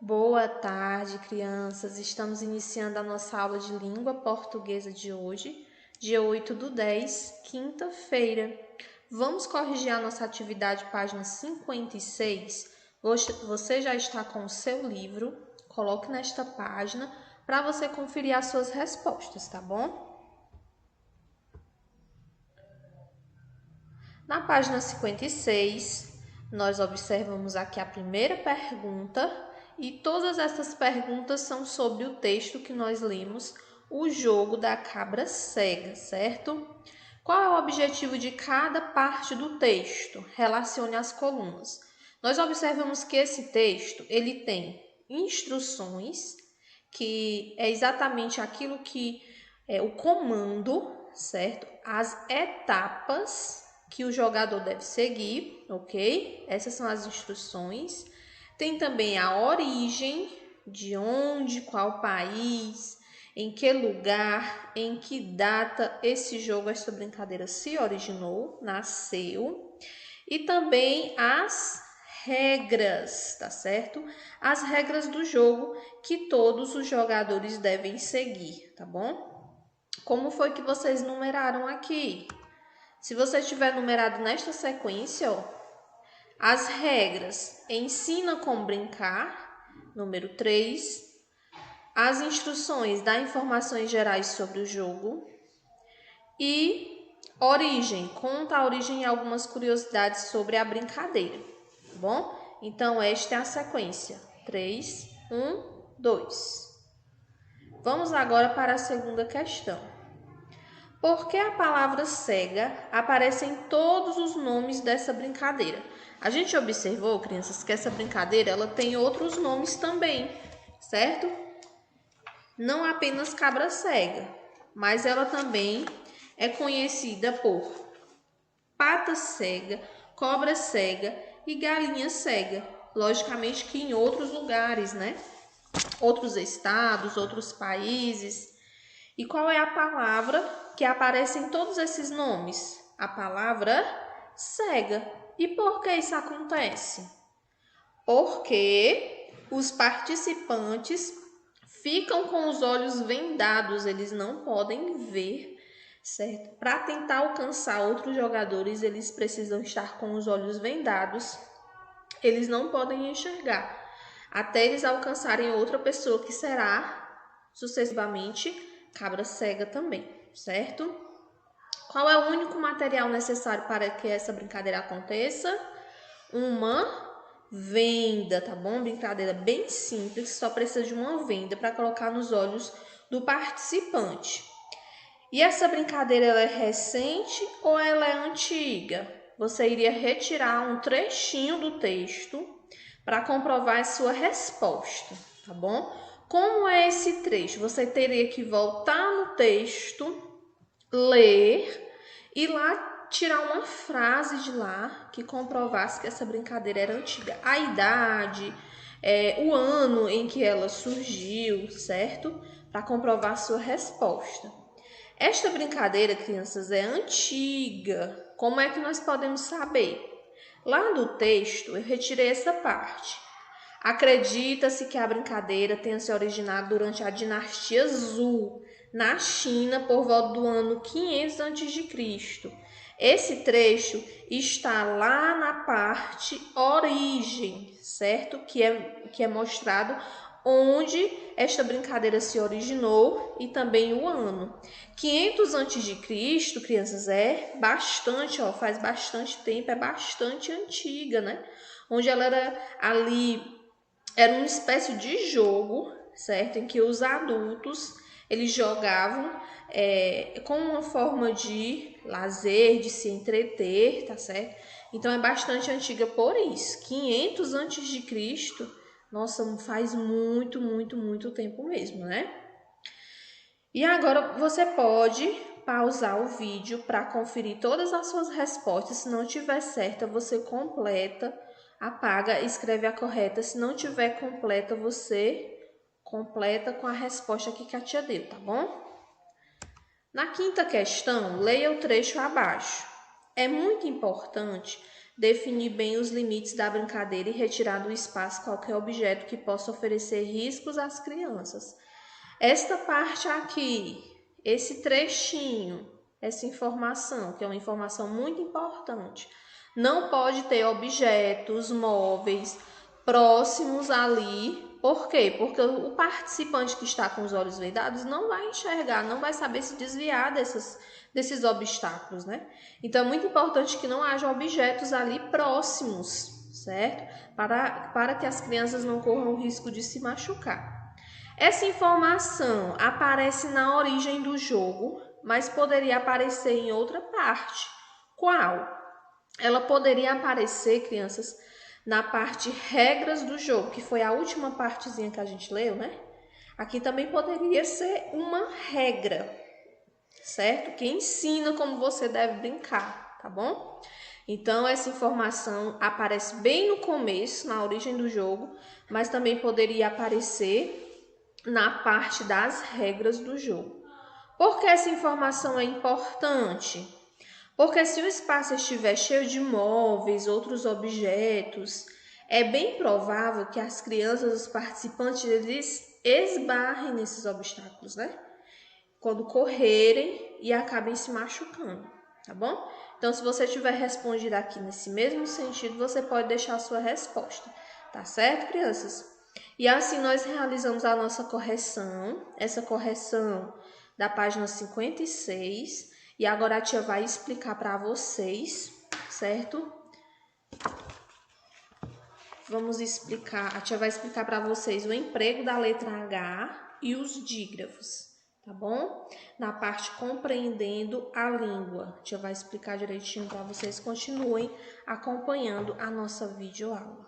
Boa tarde, crianças. Estamos iniciando a nossa aula de língua portuguesa de hoje, dia 8/10, quinta-feira. Vamos corrigir a nossa atividade, página 56. Você já está com o seu livro, coloque nesta página para você conferir as suas respostas, tá bom? Na página 56, nós observamos aqui a primeira pergunta e todas essas perguntas são sobre o texto que nós lemos, O Jogo da Cabra Cega, certo? Qual é o objetivo de cada parte do texto? Relacione as colunas. Nós observamos que esse texto, ele tem instruções, que é exatamente aquilo que é o comando, certo? As etapas que o jogador deve seguir, ok? Essas são as instruções. Tem também a origem, de onde, qual país, em que lugar, em que data esse jogo, esta brincadeira se originou, nasceu. E também as regras, tá certo? As regras do jogo que todos os jogadores devem seguir, tá bom? Como foi que vocês numeraram aqui? Se você tiver numerado nesta sequência, ó, as regras: ensina como brincar, número 3. As instruções: dá informações gerais sobre o jogo. E origem: conta a origem e algumas curiosidades sobre a brincadeira, tá bom? Então, esta é a sequência: 3, 1, 2. Vamos agora para a segunda questão. Por que a palavra cega aparece em todos os nomes dessa brincadeira? A gente observou, crianças, que essa brincadeira ela tem outros nomes também, certo? Não apenas cabra cega, mas ela também é conhecida por pata cega, cobra cega e galinha cega. Logicamente que em outros lugares, né? Outros estados, outros países. E qual é a palavra que aparece em todos esses nomes? A palavra cega. E por que isso acontece? Porque os participantes ficam com os olhos vendados, eles não podem ver, certo? Para tentar alcançar outros jogadores, eles precisam estar com os olhos vendados, eles não podem enxergar, até eles alcançarem outra pessoa que será sucessivamente cabra cega também, certo? Qual é o único material necessário para que essa brincadeira aconteça? Uma venda, tá bom? Brincadeira bem simples, só precisa de uma venda para colocar nos olhos do participante. E essa brincadeira ela é recente ou ela é antiga? Você iria retirar um trechinho do texto para comprovar a sua resposta, tá bom? Como é esse trecho? Você teria que voltar no texto, ler e lá tirar uma frase de lá que comprovasse que essa brincadeira era antiga. A idade, o ano em que ela surgiu, certo? Para comprovar a sua resposta. Esta brincadeira, crianças, é antiga. Como é que nós podemos saber? Lá do texto, eu retirei essa parte. Acredita-se que a brincadeira tenha se originado durante a dinastia Zhou, na China, por volta do ano 500 a.C. Esse trecho está lá na parte origem, certo? Que é mostrado onde esta brincadeira se originou e também o ano. 500 a.C., crianças, é bastante, ó, faz bastante tempo, é bastante antiga, né? Onde ela era uma espécie de jogo, certo? Em que os adultos eles jogavam como uma forma de lazer, de se entreter, tá certo? Então é bastante antiga por isso. 500 antes de Cristo, nossa, faz muito, muito, muito tempo mesmo, né? E agora você pode pausar o vídeo para conferir todas as suas respostas. Se não tiver certa, você completa, apaga, escreve a correta. Se não tiver completa, você completa com a resposta que a tia deu, tá bom? Na quinta questão, leia o trecho abaixo. É muito importante definir bem os limites da brincadeira e retirar do espaço qualquer objeto que possa oferecer riscos às crianças. Esta parte aqui, esse trechinho, essa informação, que é uma informação muito importante, não pode ter objetos móveis próximos ali. Por quê? Porque o participante que está com os olhos vendados não vai enxergar, não vai saber se desviar desses obstáculos, né? Então, é muito importante que não haja objetos ali próximos, certo? Para que as crianças não corram o risco de se machucar. Essa informação aparece na origem do jogo, mas poderia aparecer em outra parte. Qual? Ela poderia aparecer, crianças, na parte regras do jogo, que foi a última partezinha que a gente leu, né? Aqui também poderia ser uma regra, certo? Que ensina como você deve brincar, tá bom? Então, essa informação aparece bem no começo, na origem do jogo, mas também poderia aparecer na parte das regras do jogo. Por que essa informação é importante? Porque se o espaço estiver cheio de móveis, outros objetos, é bem provável que as crianças, os participantes, eles esbarrem nesses obstáculos, né? Quando correrem e acabem se machucando, tá bom? Então, se você tiver respondido aqui nesse mesmo sentido, você pode deixar a sua resposta, tá certo, crianças? E assim nós realizamos a nossa correção, essa correção da página 56, e agora a tia vai explicar para vocês, certo? A tia vai explicar para vocês o emprego da letra H e os dígrafos, tá bom? Na parte compreendendo a língua. A tia vai explicar direitinho para vocês. Continuem acompanhando a nossa videoaula.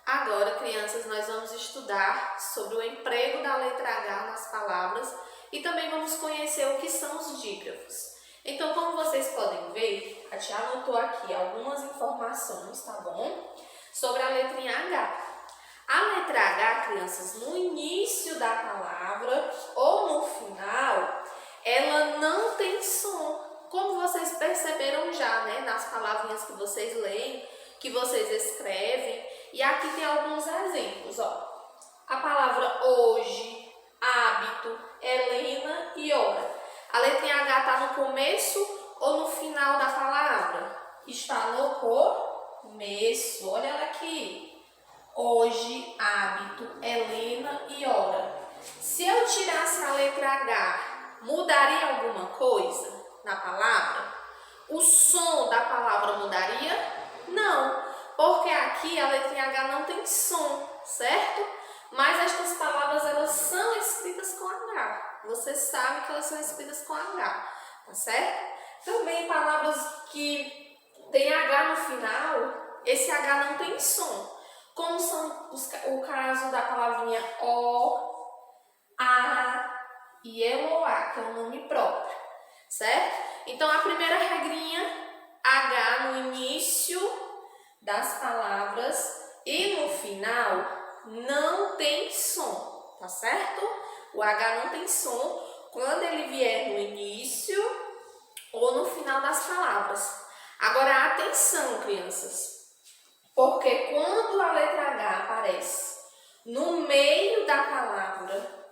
Agora, crianças, nós vamos estudar sobre o emprego da letra H nas palavras e também vamos conhecer o que são os dígrafos. Então, como vocês podem ver, a tia anotou aqui algumas informações, tá bom? Sobre a letrinha H. A letra H, crianças, no início da palavra ou no final, ela não tem som. Como vocês perceberam já, né, nas palavrinhas que vocês leem, que vocês escrevem. E aqui tem alguns exemplos, ó. A palavra hoje, hábito, Helena e hora. A letrinha H está no começo ou no final da palavra? Está no começo. Olha ela aqui. Hoje, hábito, Helena e hora. Se eu tirasse a letra H, mudaria alguma coisa na palavra? O som da palavra mudaria? Não, porque aqui a letrinha H não tem som, certo? Mas estas palavras, elas são escritas com H. Você sabe que elas são escritas com H, tá certo? Também palavras que tem H no final, esse H não tem som. Como são o caso da palavrinha O, A e Eloá, que é um nome próprio, certo? Então, a primeira regrinha, H no início das palavras e no final não tem som, tá certo? O H não tem som quando ele vier no início ou no final das palavras. Agora, atenção, crianças, porque quando a letra H aparece no meio da palavra,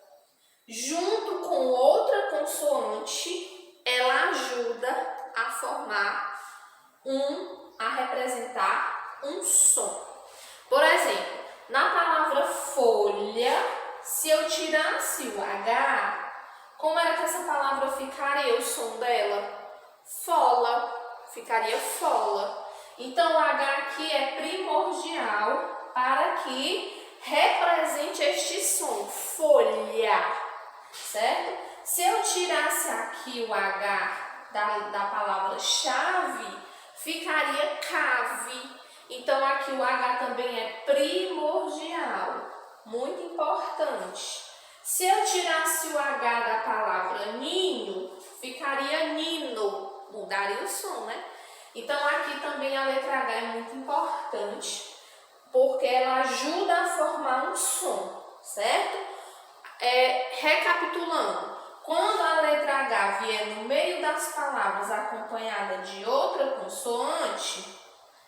junto com outra consoante, ela ajuda a formar a representar um som. Por exemplo, na palavra folha, se eu tirasse o H, como era que essa palavra ficaria, o som dela? Fola, ficaria fola. Então, o H aqui é primordial para que represente este som, folha, certo? Se eu tirasse aqui o H da palavra chave, ficaria cave. Então, aqui o H também é primordial, muito importante. Se eu tirasse o H da palavra ninho, ficaria nino, mudaria o som, né? Então, aqui também a letra H é muito importante, porque ela ajuda a formar um som, certo? Recapitulando, Quando a letra H vier no meio das palavras acompanhada de outra consoante,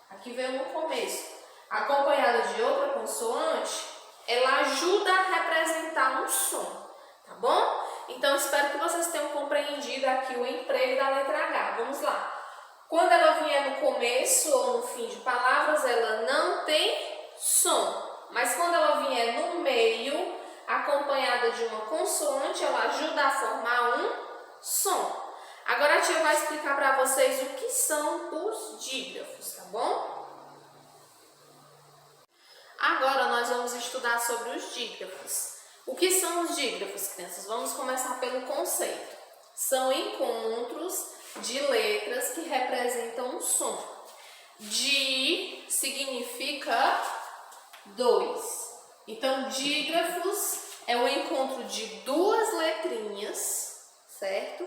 aqui veio no começo, acompanhada de outra consoante, ela ajuda a representar um som, tá bom? Então, espero que vocês tenham compreendido aqui o emprego da letra H. Vamos lá. Quando ela vier no começo ou no fim de palavras, ela não tem som. Mas quando ela vier no meio, acompanhada de uma consoante, ela ajuda a formar um som. Agora a tia vai explicar para vocês o que são os dígrafos, tá bom? Agora nós vamos estudar sobre os dígrafos. O que são os dígrafos, crianças? Vamos começar pelo conceito. São encontros de letras que representam um som. Di significa dois. Então, dígrafos é o encontro de duas letrinhas, certo?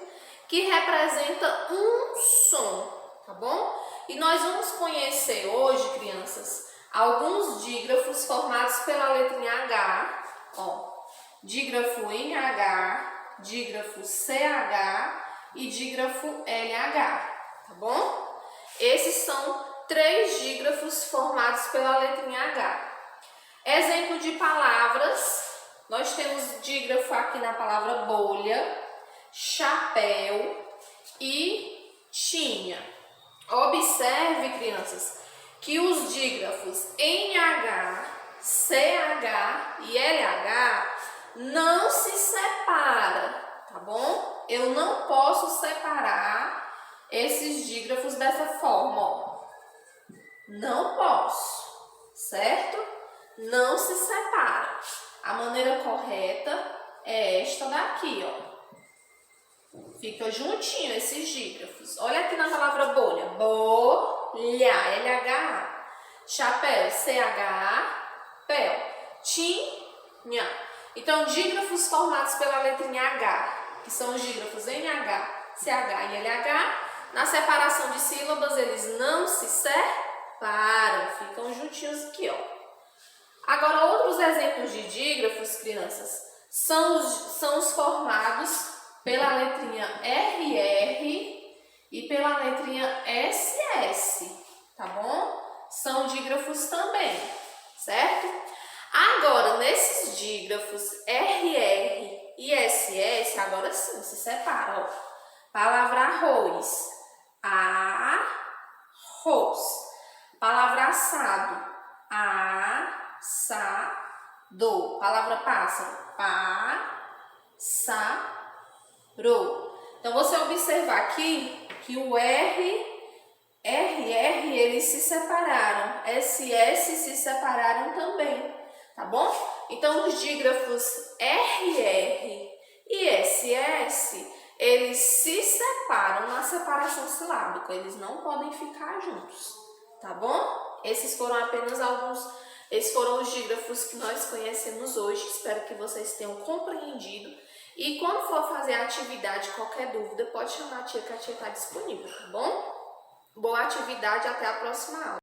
Que representa um som, tá bom? E nós vamos conhecer hoje, crianças, alguns dígrafos formados pela letrinha H, ó. Dígrafo NH, dígrafo CH e dígrafo LH, tá bom? Esses são 3 dígrafos formados pela letrinha H. Exemplo de palavras, nós temos dígrafo aqui na palavra bolha, chapéu e tinha. Observe, crianças, que os dígrafos NH, CH e LH não se separam, tá bom? Eu não posso separar esses dígrafos dessa forma, ó. Não posso, certo? Não se separa. A maneira correta é esta daqui, ó. Fica juntinho esses dígrafos. Olha aqui na palavra bolha. Bolha, LH. Chapéu, CH. Pel, tinha. Então, dígrafos formados pela letrinha H, que são os dígrafos NH, CH e LH, na separação de sílabas eles não se separam, ficam juntinhos aqui, ó. Agora, outros exemplos de dígrafos, crianças, são os formados pela letrinha RR e pela letrinha SS, tá bom? São dígrafos também, certo? Agora, nesses dígrafos RR e SS, agora sim, se separam. Palavra arroz, arroz. Palavra assado, assado. Palavra pássaro, pássaro. Então, você observar aqui que o RR, eles se separaram. SS se separaram também. Tá bom? Então, os dígrafos RR e SS, eles se separam na separação silábica. Eles não podem ficar juntos. Tá bom? Esses foram os dígrafos que nós conhecemos hoje. Espero que vocês tenham compreendido. E quando for fazer a atividade, qualquer dúvida, pode chamar a tia, que a tia está disponível, tá bom? Boa atividade, até a próxima aula.